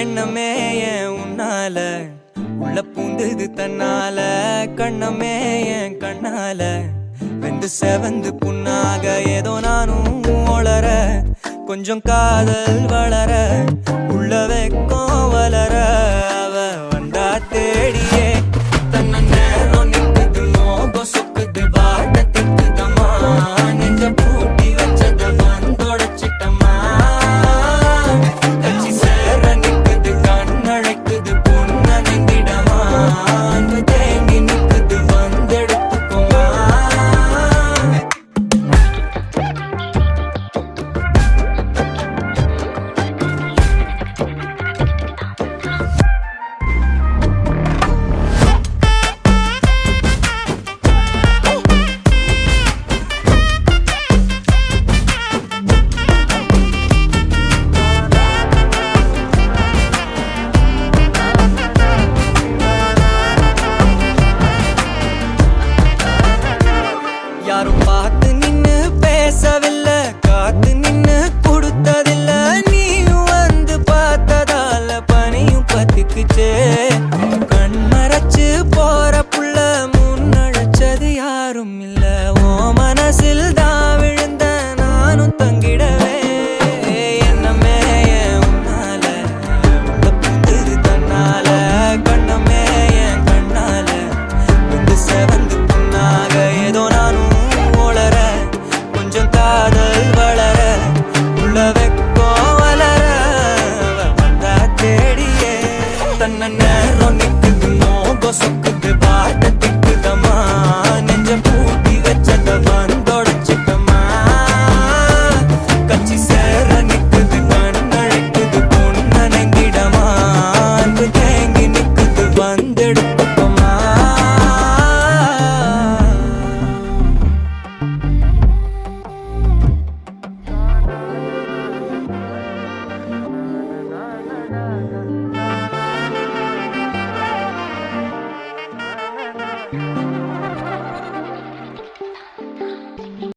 எண்ணமே ஏன் உன்னால உள்ள பூந்தது தன்னால கண்ணமே என் கண்ணால வெந்து செவந்து புண்ணாக ஏதோ நானும் ஒளர கொஞ்சம் காதல் வளர உள்ள வெக்கம் வளர அவ வந்தா தேடியே தன்ன நேரம் நிக்குது மோகம் சொக்குது வாட்ட திக்குதம்மா நெஞ்ச பூட்டி வச்சத வந்தொடச்சிட்டம்மா கட்சி சேர நிக்குது கண்ணழைக்குது பொண்ண நெங்கிடமா அன்பு தேங்கி நிக்குது வந்தெடுத்துக்குமா யாரும் பார்த்து நின்னு பேசவில்லை காத்து நின்னு கொடுத்ததில்ல நீயும் வந்து பார்த்ததால பனியும் பத்திக்குச்சே கண் மறைச்சு போற புள்ள முன்னழைச்சது யாரும் இல்ல ஓ மனசில் தான் விழுந்த நானும் தங்கிடவே என்னமே என் உன்னால உள்ள புந்தது தன்னால கண்ணமே என் கண்ணால வந்து செவந்து புண்ணாக ஏதோ நானும் ஒளர கொஞ்சம் காதல் வளர உள்ள வெக்கோ வளர வந்தா தேடியே தன்ன நேரம் நிக்குது மோகம் சொக்கு